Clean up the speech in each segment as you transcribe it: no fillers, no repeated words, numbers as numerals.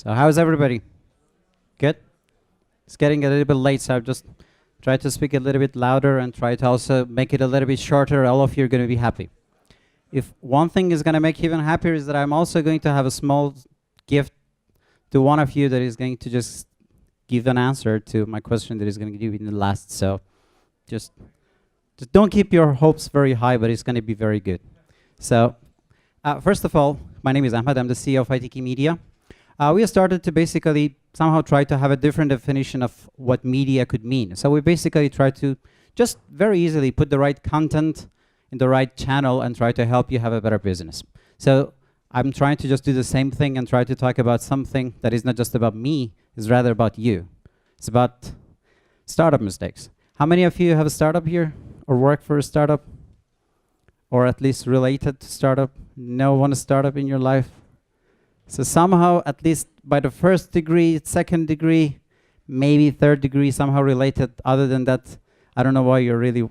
So how's everybody? Good? It's getting a little bit late, so I've just tried to speak a little bit louder and try to also make it a little bit shorter. All of you are going to be happy. If one thing is going to make you even happier is that I'm also going to have a small gift to one of you that is going to just give an answer to my question that is going to give you in the last. So just don't keep your hopes very high, but it's going to be very good. So first of all, my name is Ahmad. I'm the CEO of ITKeyMedia. We have started to basically somehow try to have a different definition of what media could mean. So we basically try to just very easily put the right content in the right channel and try to help you have a better business. So I'm trying to just do the same thing and try to talk about something that is not just about me, it's rather about you. It's about startup mistakes. How many of you have a startup here or work for a startup or at least related to startup? No one a startup in your life? So somehow, at least by the first degree, second degree, maybe third degree, somehow related. Other than that, I don't know why you're really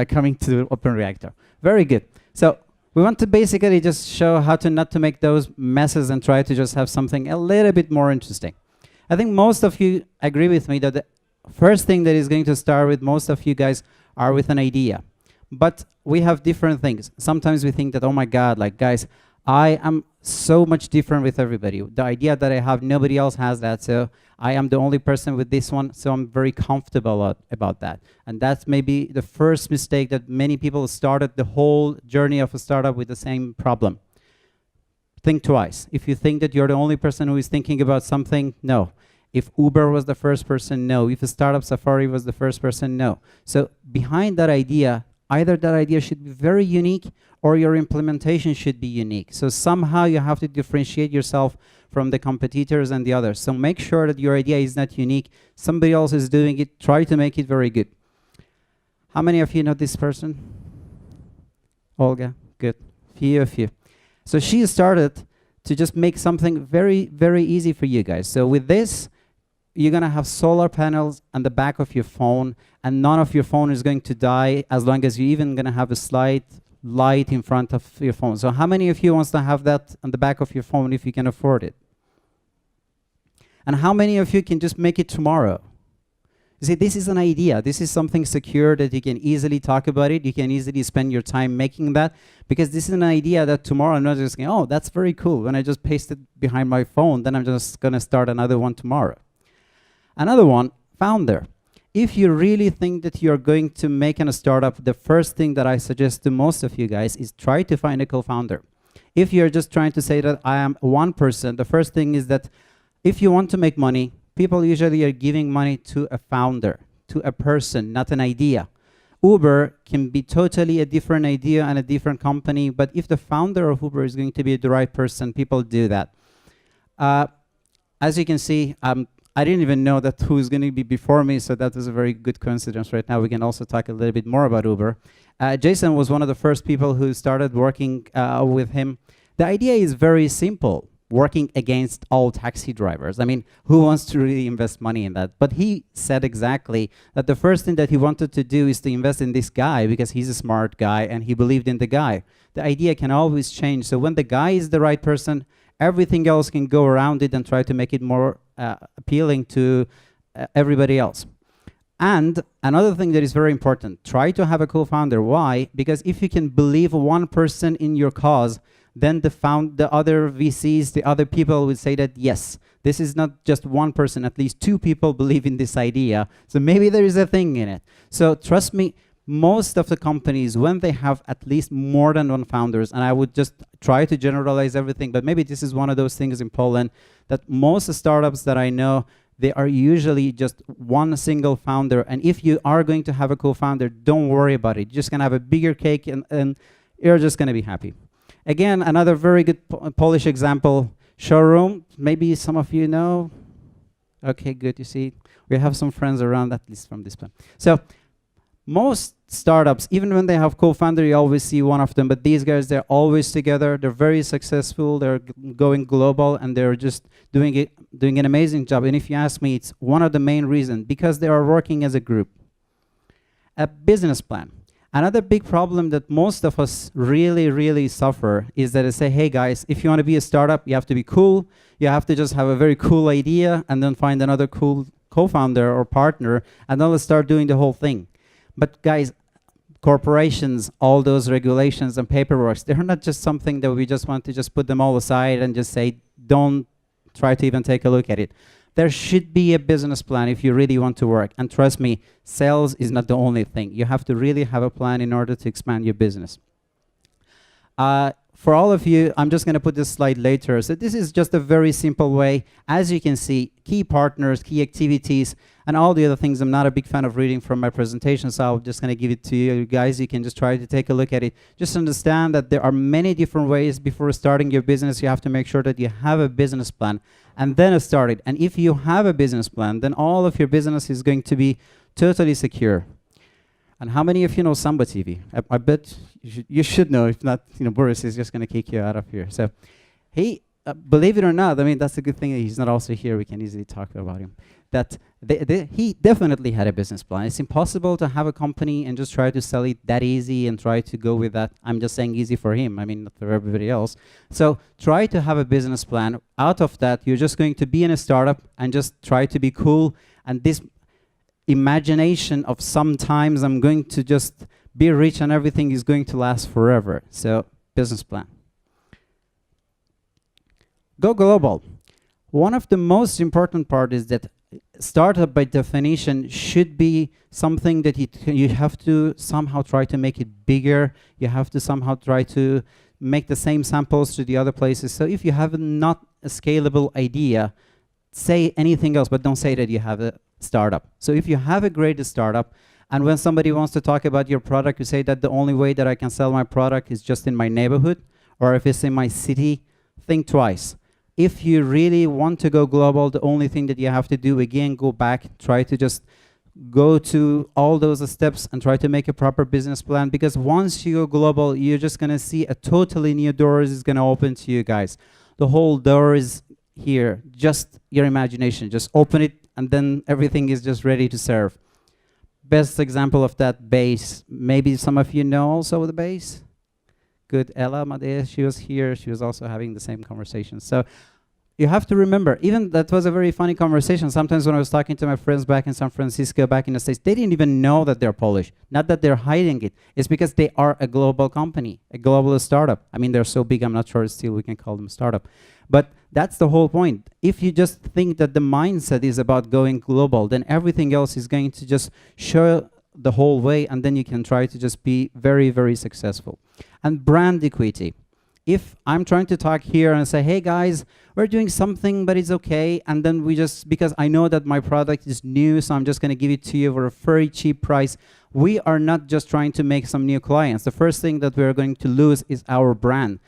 coming to OpenReaktor. Very good. So we want to basically just show how to not to make those messes and try to just have something a little bit more interesting. I think most of you agree with me that the first thing that is going to start with most of you guys are with an idea. But we have different things. Sometimes we think that, oh my God, like guys, I am so much different with everybody. The idea that I have, nobody else has that. So I am the only person with this one. So I'm very comfortable about that. And that's maybe the first mistake that many people started the whole journey of a startup with the same problem. Think twice. If you think that you're the only person who is thinking about something, no. If Uber was the first person, no. If a startup Safari was the first person, no. So behind that idea, either that idea should be very unique or your implementation should be unique. So somehow you have to differentiate yourself from the competitors and the others. So make sure that your idea is not unique. Somebody else is doing it. Try to make it very good. How many of you know this person? Olga, good. Few of you. So she started to just make something very, very easy for you guys. So with this, you're going to have solar panels on the back of your phone, and none of your phone is going to die as long as you're even going to have a slight light in front of your phone. So how many of you wants to have that on the back of your phone if you can afford it? And how many of you can just make it tomorrow? You see, this is an idea. This is something secure that you can easily talk about it. You can easily spend your time making that, because this is an idea that tomorrow I'm not just going, oh, that's very cool. When I just paste it behind my phone, then I'm just going to start another one tomorrow. Another one, founder. If you really think that you're going to make a startup, the first thing that I suggest to most of you guys is try to find a co-founder. If you're just trying to say that I am one person, the first thing is that if you want to make money, people usually are giving money to a founder, to a person, not an idea. Uber can be totally a different idea and a different company, but if the founder of Uber is going to be the right person, people do that. As you can see, I didn't even know that who's going to be before me, so that was a very good coincidence. Right now, we can also talk a little bit more about Uber. Jason was one of the first people who started working with him. The idea is very simple, working against all taxi drivers. I mean, who wants to really invest money in that? But he said exactly that the first thing that he wanted to do is to invest in this guy because he's a smart guy and he believed in the guy. The idea can always change. So when the guy is the right person, everything else can go around it and try to make it more appealing to everybody else. And another thing that is very important, try to have a co-founder. Why? Because if you can believe one person in your cause, then the other VCs, the other people will say that, yes, this is not just one person, at least two people believe in this idea. So maybe there is a thing in it. So trust me, most of the companies, when they have at least more than one founders, and I would just try to generalize everything, but maybe this is one of those things in Poland that most startups that I know, they are usually just one single founder. And if you are going to have a co-founder, don't worry about it. You're just going to have a bigger cake and you're just going to be happy. Again, another very good Polish example, showroom. Maybe some of you know. Okay, good. You see, we have some friends around, at least from this plan. So most startups, even when they have co-founder, you always see one of them, but these guys, they're always together. They're very successful. They're going global, and they're just doing an amazing job. And if you ask me, it's one of the main reasons, because they are working as a group. A business plan. Another big problem that most of us really, really suffer is that they say, hey guys, if you want to be a startup, you have to be cool. You have to just have a very cool idea and then find another cool co-founder or partner, and then let's start doing the whole thing. But guys, corporations, all those regulations and paperwork, they're not just something that we just want to just put them all aside and just say, don't try to even take a look at it. There should be a business plan if you really want to work. And trust me, sales is not the only thing. You have to really have a plan in order to expand your business. For all of you, I'm just going to put this slide later. So this is just a very simple way. As you can see, key partners, key activities, and all the other things. I'm not a big fan of reading from my presentation, so I'm just going to give it to you guys. You can just try to take a look at it. Just understand that there are many different ways before starting your business. You have to make sure that you have a business plan and then start it. And if you have a business plan, then all of your business is going to be totally secure. And how many of you know Samba TV? I bet you should know. If not, Boris is just going to kick you out of here. So he, believe it or not, I mean, that's a good thing that he's not also here. We can easily talk about him. That he definitely had a business plan. It's impossible to have a company and just try to sell it that easy and try to go with that. I'm just saying easy for him. I mean, not for everybody else. So try to have a business plan. Out of that, you're just going to be in a startup and just try to be cool. And this imagination of sometimes I'm going to just be rich and everything is going to last forever. So business plan. Go global. One of the most important part is that startup by definition should be something that you have to somehow try to make it bigger. You have to somehow try to make the same samples to the other places. So if you have not a scalable idea, say anything else, but don't say that you have a startup. So if you have a great startup, and when somebody wants to talk about your product, you say that the only way that I can sell my product is just in my neighborhood, or if it's in my city, think twice. If you really want to go global, the only thing that you have to do, again, go back, try to just go to all those steps and try to make a proper business plan, because once you go global, you're just going to see a totally new doors is going to open to you guys. The whole door is here, just your imagination, just open it, and then everything is just ready to serve. Best example of that, base. Maybe some of you know also the base. Good, Ella Madea, she was here. She was also having the same conversation. So you have to remember, even that was a very funny conversation. Sometimes when I was talking to my friends back in San Francisco, back in the States, they didn't even know that they're Polish. Not that they're hiding it. It's because they are a global company, a global startup. I mean, they're so big, I'm not sure still we can call them startup. But that's the whole point. If you just think that the mindset is about going global, then everything else is going to just show the whole way, and then you can try to just be very, very successful. And brand equity. If I'm trying to talk here and say, hey guys, we're doing something, but it's okay, and then we just, because I know that my product is new, so I'm just going to give it to you for a very cheap price. We are not just trying to make some new clients. The first thing that we're going to lose is our brand.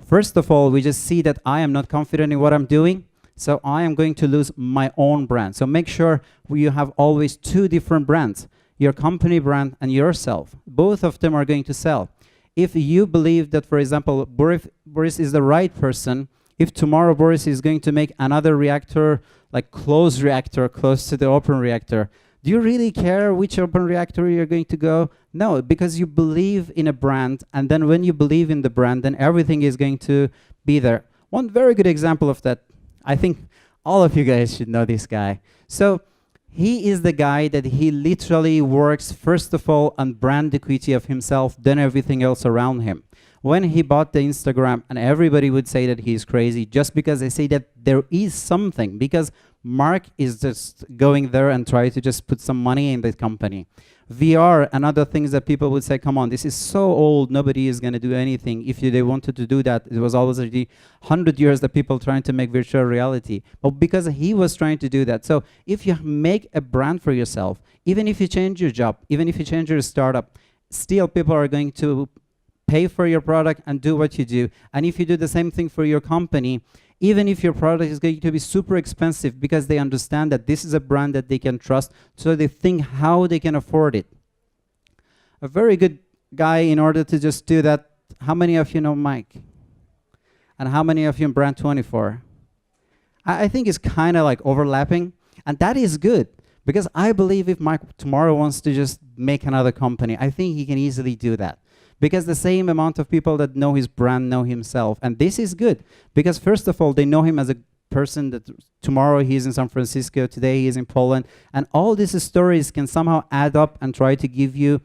First of all, we just see that I am not confident in what I'm doing, so I am going to lose my own brand. So make sure you have always two different brands, your company brand and yourself. Both of them are going to sell. If you believe that, for example, Boris is the right person, if tomorrow Boris is going to make another reactor, like closed reactor, close to the OpenReaktor, do you really care which OpenReaktor you're going to go? No, because you believe in a brand, and then when you believe in the brand, then everything is going to be there. One very good example of that, I think all of you guys should know this guy. So he is the guy that he literally works, first of all, on brand equity of himself, then everything else around him. When he bought the Instagram, and everybody would say that he's crazy, just because they say that there is something, because Mark is just going there and try to just put some money in the company. VR and other things that people would say, come on, this is so old, nobody is going to do anything. If they wanted to do that, it was always already 100 years that people trying to make virtual reality. But because he was trying to do that. So if you make a brand for yourself, even if you change your job, even if you change your startup, still people are going to pay for your product and do what you do. And if you do the same thing for your company, even if your product is going to be super expensive, because they understand that this is a brand that they can trust, so they think how they can afford it. A very good guy in order to just do that. How many of you know Mike? And how many of you in Brand 24? I think it's kind of like overlapping, and that is good. Because I believe if Mike tomorrow wants to just make another company, I think he can easily do that. Because the same amount of people that know his brand know himself. And this is good. Because first of all, they know him as a person that tomorrow he's in San Francisco, today he's in Poland. And all these stories can somehow add up and try to give you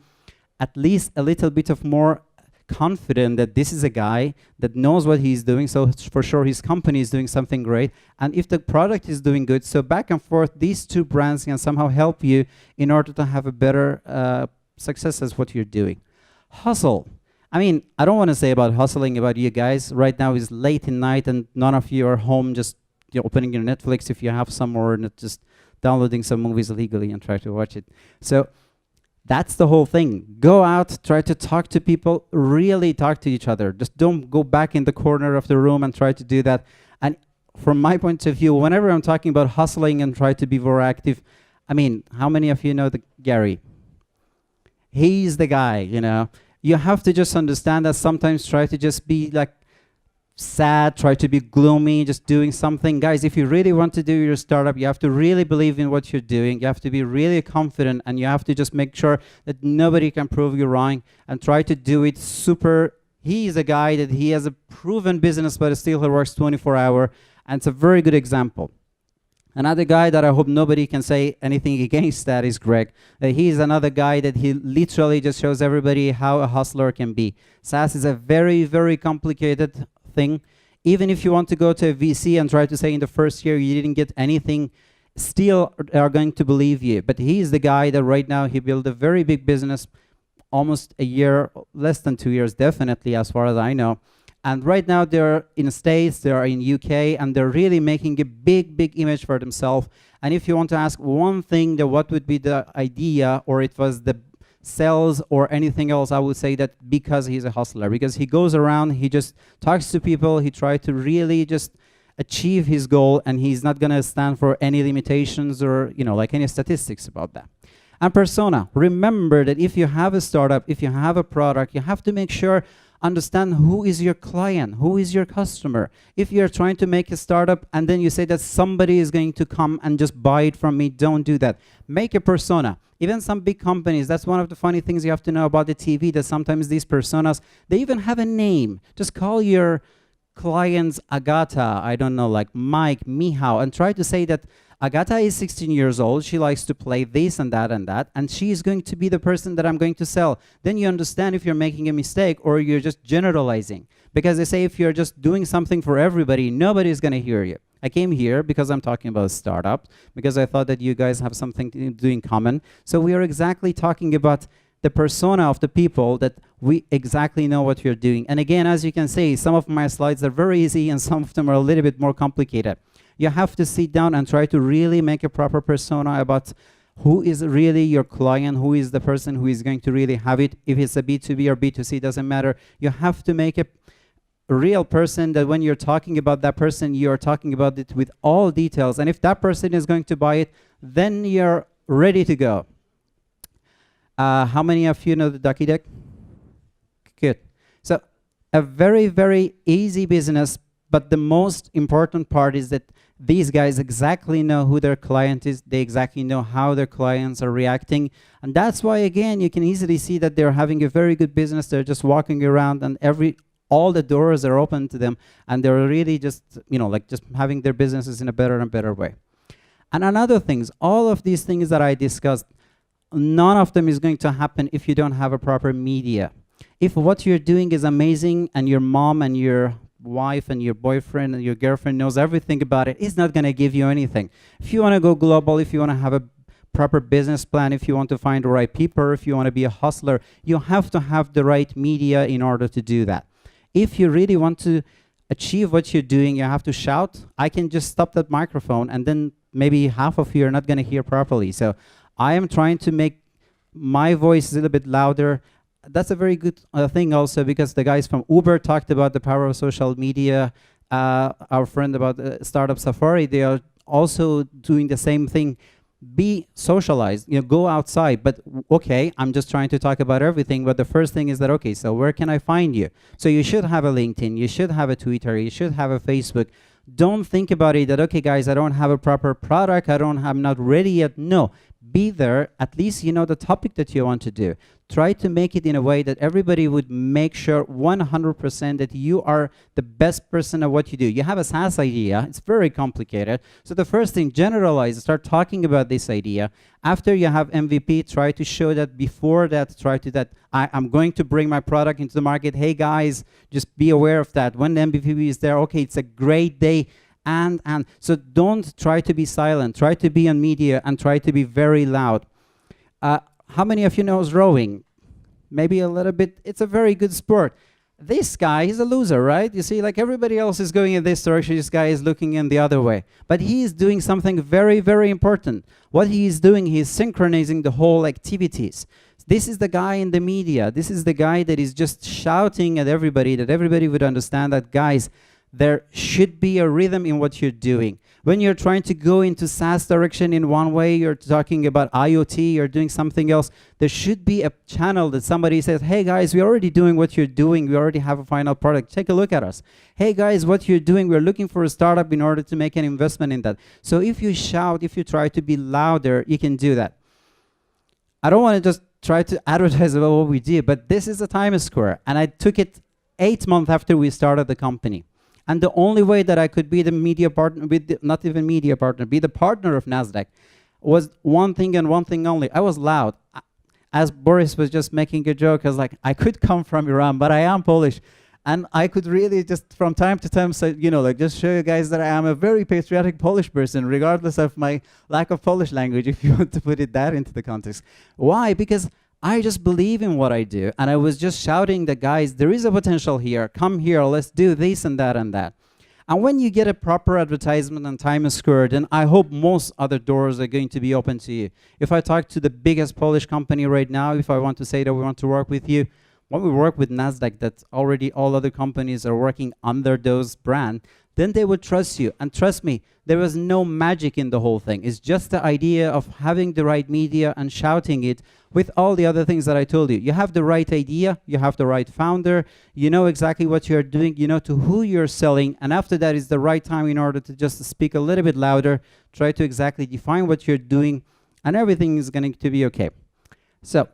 at least a little bit of more confident that this is a guy that knows what he's doing, so for sure his company is doing something great, and if the product is doing good, so back and forth, these two brands can somehow help you in order to have a better success as what you're doing. Hustle. I mean, I don't want to say about hustling about you guys. Right now it's late in night and none of you are home just opening your Netflix if you have some, or not just downloading some movies illegally and try to watch it. So that's the whole thing. Go out, try to talk to people, really talk to each other. Just don't go back in the corner of the room and try to do that. And from my point of view, whenever I'm talking about hustling and try to be more active, I mean, how many of you know Gary? He's the guy, you know. You have to just understand that sometimes try to just be like sad, try to be gloomy, just doing something. Guys, if you really want to do your startup, you have to really believe in what you're doing. You have to be really confident, and you have to just make sure that nobody can prove you wrong, and try to do it super. He is a guy that he has a proven business, but still he works 24-hour, and it's a very good example. Another guy that I hope nobody can say anything against that is Greg. He's another guy that he literally just shows everybody how a hustler can be. SaaS is a very, very complicated thing. Even if you want to go to a VC and try to say in the first year you didn't get anything, still are going to believe you. But he's the guy that right now he built a very big business, almost a year, less than 2 years, definitely, as far as I know. And right now they're in the States, they're in UK, and they're really making a big, big image for themselves. And if you want to ask one thing, that what would be the idea, or it was the sales or anything else, I would say that because he's a hustler, because he goes around, he just talks to people, he tries to really just achieve his goal, and he's not gonna stand for any limitations or, you know, like any statistics about that. And persona, remember that if you have a startup, if you have a product, you have to make sure understand who is your client, who is your customer. If you're trying to make a startup and then you say that somebody is going to come and just buy it from me, don't do that. Make a persona. Even some big companies, that's one of the funny things you have to know about the TV, that sometimes these personas, they even have a name. Just call your clients Agata, I don't know, like Mike, Mihao, and try to say that Agata is 16 years old, she likes to play this and that, and she is going to be the person that I'm going to sell. Then you understand if you're making a mistake or you're just generalizing. Because they say if you're just doing something for everybody, nobody's going to hear you. I came here because I'm talking about startups, because I thought that you guys have something to do in common. So we are exactly talking about the persona of the people that we exactly know what you're doing. And again, as you can see, some of my slides are very easy and some of them are a little bit more complicated. You have to sit down and try to really make a proper persona about who is really your client, who is the person who is going to really have it. If it's a B2B or B2C, doesn't matter. You have to make a real person that when you're talking about that person, you're talking about it with all details. And if that person is going to buy it, then you're ready to go. How many of you know the Ducky Deck? Good. So a very, very easy business, but the most important part is that these guys exactly know who their client is. They exactly know how their clients are reacting. And that's why, again, you can easily see that they're having a very good business. They're just walking around and all the doors are open to them. And they're really just, you know, like just having their businesses in a better and better way. And another things, all of these things that I discussed, none of them is going to happen if you don't have a proper media. If what you're doing is amazing and your mom and your wife and your boyfriend and your girlfriend knows everything about it, it's not going to give you anything. If you want to go global, if you want to have a proper business plan, if you want to find the right people, if you want to be a hustler, you have to have the right media in order to do that. If you really want to achieve what you're doing, you have to shout. I can just stop that microphone and then maybe half of you are not going to hear properly. So I am trying to make my voice a little bit louder. That's a very good thing also, because the guys from Uber talked about the power of social media. Our friend about Startup Safari, they are also doing the same thing. Be socialized, you know, go outside. But okay, I'm just trying to talk about everything. But the first thing is that, okay, so where can I find you? So you should have a LinkedIn, you should have a Twitter, you should have a Facebook. Don't think about it that, okay, guys, I don't have a proper product, I'm not ready yet. No, be there, at least you know the topic that you want to do. Try to make it in a way that everybody would make sure 100% that you are the best person at what you do. You have a SaaS idea, it's very complicated. So the first thing, generalize, start talking about this idea. After you have MVP, try to show that before that, try to that, I'm going to bring my product into the market. Hey guys, just be aware of that. When the MVP is there, okay, it's a great day. And so don't try to be silent. Try to be on media and try to be very loud. How many of you knows rowing? Maybe a little bit. It's a very good sport. This guy, he's a loser, right? You see, like everybody else is going in this direction, this guy is looking in the other way. But he is doing something very, very important. What he is doing, he is synchronizing the whole activities. This is the guy in the media. This is the guy that is just shouting at everybody, that everybody would understand that, guys, there should be a rhythm in what you're doing. When you're trying to go into SaaS direction in one way, you're talking about IoT, you're doing something else, there should be a channel that somebody says, hey guys, we're already doing what you're doing, we already have a final product, take a look at us. Hey guys, what you're doing, we're looking for a startup in order to make an investment in that. So if you shout, if you try to be louder, you can do that. I don't want to just try to advertise about what we do, but this is a time square, and I took it 8 months after we started the company. And the only way that I could be the media partner, not even media partner, be the partner of NASDAQ, was one thing and one thing only. I was loud. As Boris was just making a joke, I was like, I could come from Iran, but I am Polish. And I could really just from time to time say, you know, like just show you guys that I am a very patriotic Polish person, regardless of my lack of Polish language, if you want to put it that into the context. Why? Because I just believe in what I do, and I was just shouting that, guys, there is a potential here, come here, let's do this and that and that. And when you get a proper advertisement and time is squared, then I hope most other doors are going to be open to you. If I talk to the biggest Polish company right now, if I want to say that we want to work with you, when we work with NASDAQ, that already all other companies are working under those brand, then they would trust you. And trust me, there was no magic in the whole thing. It's just the idea of having the right media and shouting it with all the other things that I told you. You have the right idea, you have the right founder, you know exactly what you're doing, you know to who you're selling, and after that is the right time in order to just speak a little bit louder, try to exactly define what you're doing, and everything is going to be okay. So,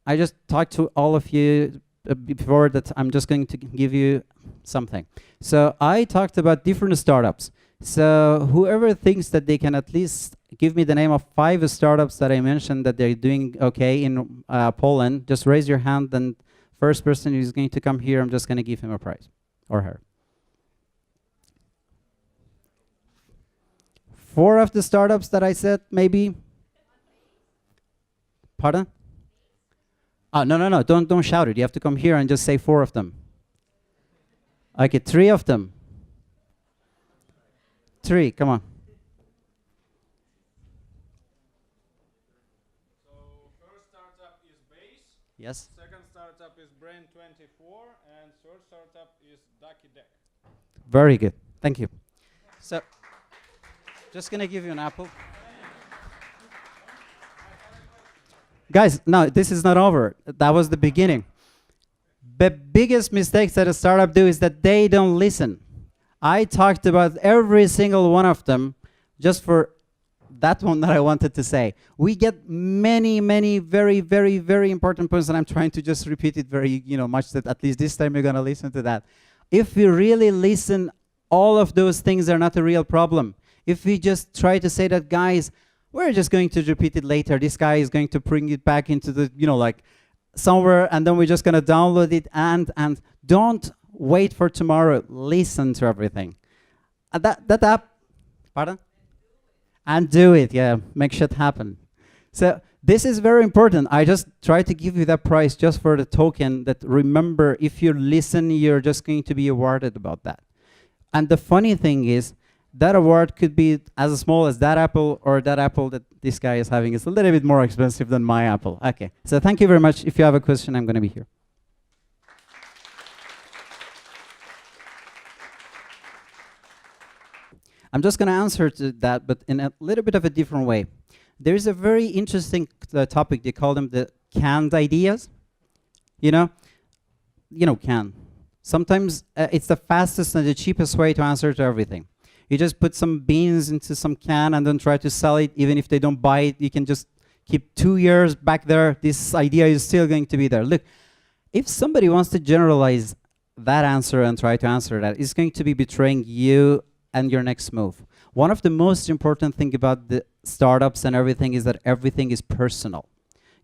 I just talked to all of you before that. I'm just going to give you something. So I talked about different startups. So whoever thinks that they can at least give me the name of 5 startups that I mentioned that they're doing okay in Poland, just raise your hand, and first person who's going to come here, I'm just going to give him a prize, or her. 4 of the startups that I said, maybe? Pardon? Oh, no, don't shout it. You have to come here and just say 4 of them. Okay, 3 of them. 3, come on. So first startup is Base. Yes. Second startup is Brain24, and third startup is Ducky Deck. Very good. Thank you. So, just gonna give you an apple. Guys, no, this is not over. That was the beginning. The biggest mistakes that a startup do is that they don't listen. I talked about every single one of them just for that one that I wanted to say. We get many, many very, very, very important points, and I'm trying to just repeat it very, much that at least this time you're gonna listen to that. If we really listen, all of those things are not a real problem. If we just try to say that, guys, we're just going to repeat it later. This guy is going to bring it back into the, like somewhere, and then we're just going to download it, and don't wait for tomorrow. Listen to everything. That app, pardon? And do it, yeah. Make shit happen. So this is very important. I just try to give you that price just for the token that, remember, if you listen, you're just going to be awarded about that. And the funny thing is, that award could be as small as that apple, or that apple that this guy is having is a little bit more expensive than my apple. Okay, so thank you very much. If you have a question, I'm going to be here. I'm just going to answer to that, but in a little bit of a different way. There is a very interesting topic. They call them the canned ideas. Can. Sometimes it's the fastest and the cheapest way to answer to everything. You just put some beans into some can and then try to sell it. Even if they don't buy it, you can just keep 2 years back there. This idea is still going to be there. Look, if somebody wants to generalize that answer and try to answer that, it's going to be betraying you and your next move. One of the most important thing about the startups and everything is that everything is personal.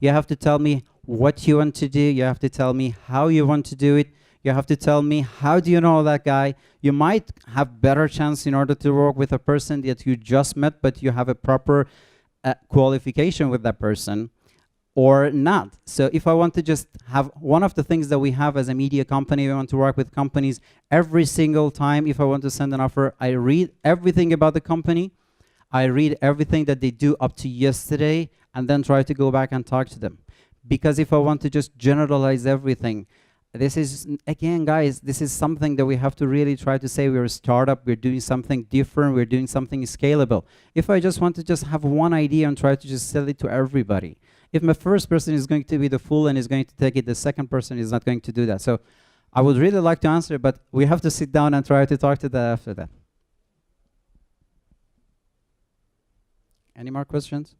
You have to tell me what you want to do. You have to tell me how you want to do it. You have to tell me how do you know that guy. You might have better chance in order to work with a person that you just met, but you have a proper qualification with that person or not. So if I want to just have one of the things that we have as a media company, we want to work with companies every single time. If I want to send an offer, I read everything about the company. I read everything that they do up to yesterday and then try to go back and talk to them. Because if I want to just generalize everything, this is, again, guys, this is something that we have to really try to say we're a startup, we're doing something different, we're doing something scalable. If I just want to just have one idea and try to just sell it to everybody, if my first person is going to be the fool and is going to take it, the second person is not going to do that. So I would really like to answer, but we have to sit down and try to talk to that after that. Any more questions?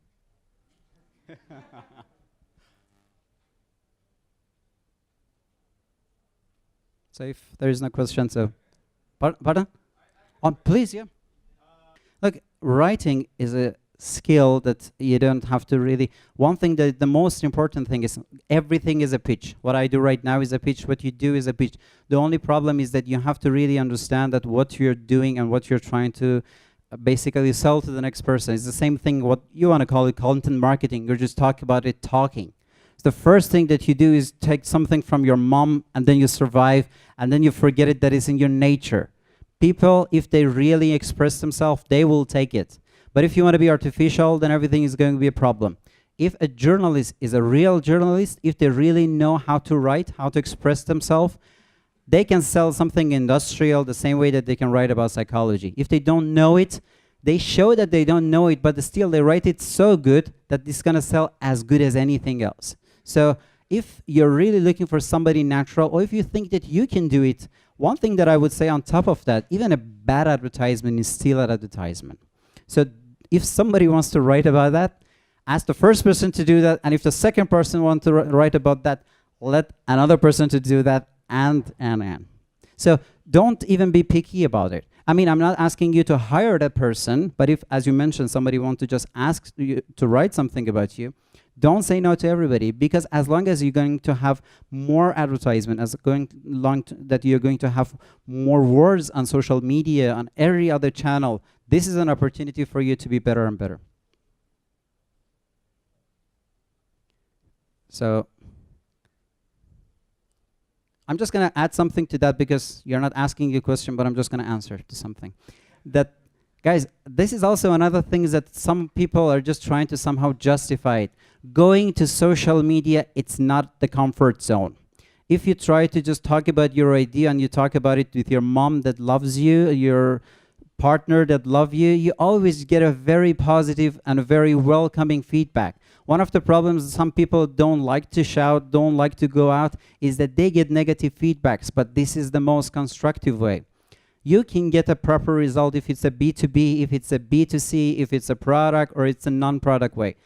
So if there is no question, so pardon? Please, yeah. Look, writing is a skill that you don't have to really. One thing that the most important thing is everything is a pitch. What I do right now is a pitch. What you do is a pitch. The only problem is that you have to really understand that what you're doing and what you're trying to basically sell to the next person is the same thing. What you want to call it content marketing. You're just talking about it talking. The first thing that you do is take something from your mom and then you survive and then you forget it that is in your nature. People, if they really express themselves, they will take it. But if you want to be artificial, then everything is going to be a problem. If a journalist is a real journalist, if they really know how to write, how to express themselves, they can sell something industrial the same way that they can write about psychology. If they don't know it, they show that they don't know it, but still they write it so good that it's going to sell as good as anything else. So if you're really looking for somebody natural, or if you think that you can do it, one thing that I would say on top of that, even a bad advertisement is still an advertisement. So if somebody wants to write about that, ask the first person to do that, and if the second person wants to write about that, let another person to do that, and. So don't even be picky about it. I mean, I'm not asking you to hire that person, but if, as you mentioned, somebody wants to just ask you to write something about you, don't say no to everybody, because as long as you're going to have more advertisement, that you're going to have more words on social media, on every other channel, this is an opportunity for you to be better and better. So I'm just going to add something to that because you're not asking a question, but I'm just going to answer to something. That, guys, this is also another thing that some people are just trying to somehow justify it. Going to social media, it's not the comfort zone. If you try to just talk about your idea and you talk about it with your mom that loves you, your partner that loves you, you always get a very positive and a very welcoming feedback. One of the problems some people don't like to shout, don't like to go out, is that they get negative feedbacks, but this is the most constructive way. You can get a proper result if it's a B2B, if it's a B2C, if it's a product or it's a non-product way.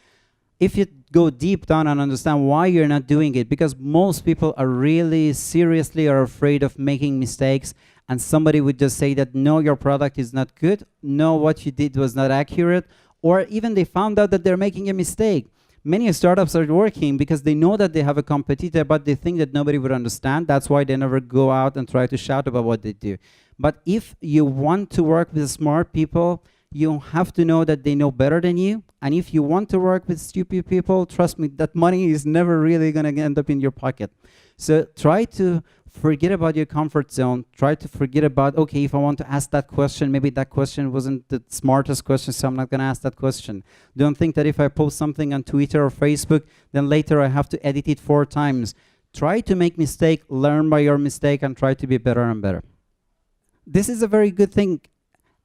If you go deep down and understand why you're not doing it, because most people are really seriously are afraid of making mistakes, and somebody would just say that, no, your product is not good, no, what you did was not accurate, or even they found out that they're making a mistake. Many startups are working because they know that they have a competitor, but they think that nobody would understand. That's why they never go out and try to shout about what they do. But if you want to work with smart people, you have to know that they know better than you. And if you want to work with stupid people, trust me, that money is never really going to end up in your pocket. So try to forget about your comfort zone. Try to forget about, okay, if I want to ask that question, maybe that question wasn't the smartest question, so I'm not going to ask that question. Don't think that if I post something on Twitter or Facebook, then later I have to edit it 4 times. Try to make mistake, learn by your mistake, and try to be better and better. This is a very good thing.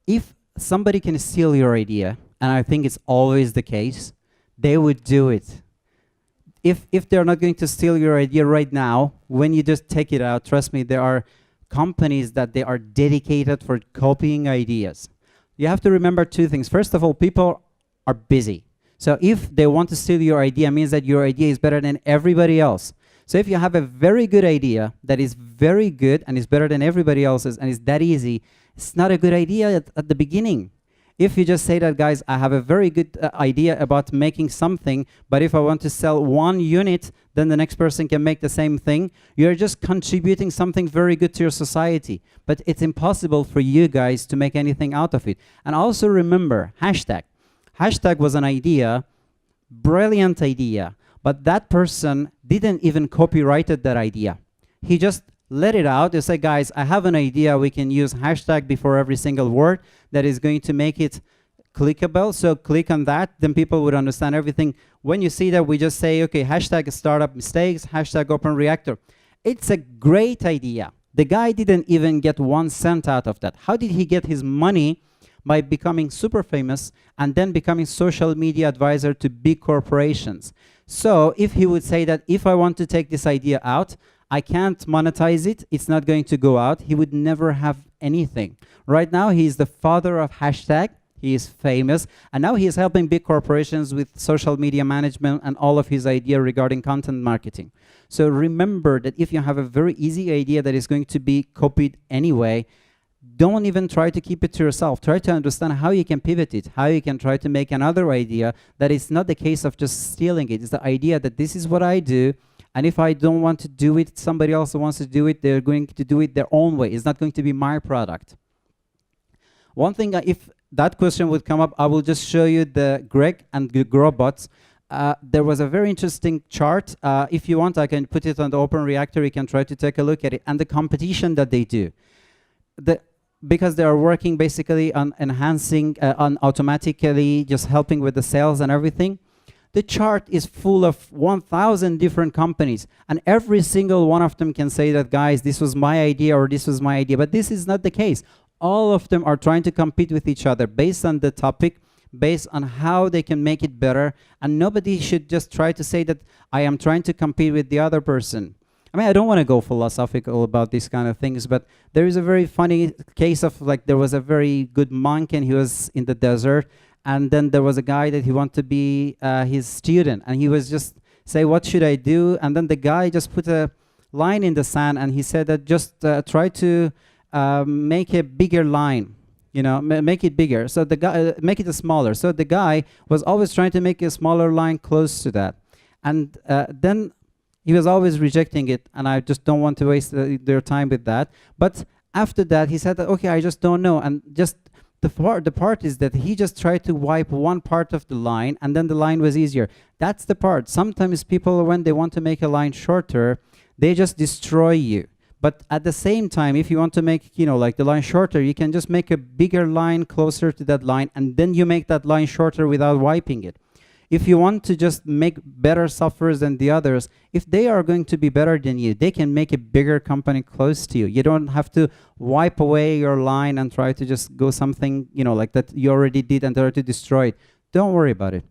If somebody can steal your idea, and I think it's always the case, they would do it. If they're not going to steal your idea right now, when you just take it out, trust me, there are companies that they are dedicated for copying ideas. You have to remember two things. First of all, people are busy. So if they want to steal your idea, means that your idea is better than everybody else. So if you have a very good idea that is very good and is better than everybody else's and is that easy, it's not a good idea at the beginning. If you just say that, guys, I have a very good idea about making something, but if I want to sell 1 unit, then the next person can make the same thing, you're just contributing something very good to your society. But it's impossible for you guys to make anything out of it. And also remember, hashtag. Hashtag was an idea, brilliant idea, but that person didn't even copyrighted that idea. He just let it out. They say, guys, I have an idea. We can use hashtag before every single word that is going to make it clickable. So click on that, then people would understand everything. When you see that, we just say, okay, hashtag startup mistakes, hashtag OpenReaktor. It's a great idea. The guy didn't even get 1 cent out of that. How did he get his money? By becoming super famous and then becoming social media advisor to big corporations. So if he would say that if I want to take this idea out, I can't monetize it, it's not going to go out, he would never have anything. Right now, he is the father of hashtag. He is famous, and now he is helping big corporations with social media management and all of his idea regarding content marketing. So remember that if you have a very easy idea that is going to be copied anyway, don't even try to keep it to yourself. Try to understand how you can pivot it, how you can try to make another idea that is not the case of just stealing it. It's the idea that this is what I do, and if I don't want to do it, somebody else wants to do it, they're going to do it their own way. It's not going to be my product. One thing, if that question would come up, I will just show you the Greg and the Grobots. There was a very interesting chart. If you want, I can put it on the OpenReaktor. You can try to take a look at it. And the competition that they do. Because they are working basically on enhancing, on automatically just helping with the sales and everything. The chart is full of 1,000 different companies, and every single one of them can say that, guys, this was my idea or this was my idea, but this is not the case. All of them are trying to compete with each other based on the topic, based on how they can make it better, and nobody should just try to say that I am trying to compete with the other person. I mean, I don't want to go philosophical about these kind of things, but there is a very funny case of, like, there was a very good monk and he was in the desert, and then there was a guy that he wanted to be his student, and he was just say, what should I do? And then the guy just put a line in the sand, and he said that just try to make a bigger line, you know, make it bigger. So the guy, make it smaller. So the guy was always trying to make a smaller line close to that. And then he was always rejecting it, and I just don't want to waste their time with that. But after that, he said that, okay, I just don't know. And just the part is that he just tried to wipe one part of the line, and then the line was easier. That's the part. Sometimes people, when they want to make a line shorter, they just destroy you. But at the same time, if you want to make, you know, like the line shorter, you can just make a bigger line closer to that line, and then you make that line shorter without wiping it. If you want to just make better softwares than the others, if they are going to be better than you, they can make a bigger company close to you. You don't have to wipe away your line and try to just go something, you know, like that you already did and try to destroy it. Don't worry about it.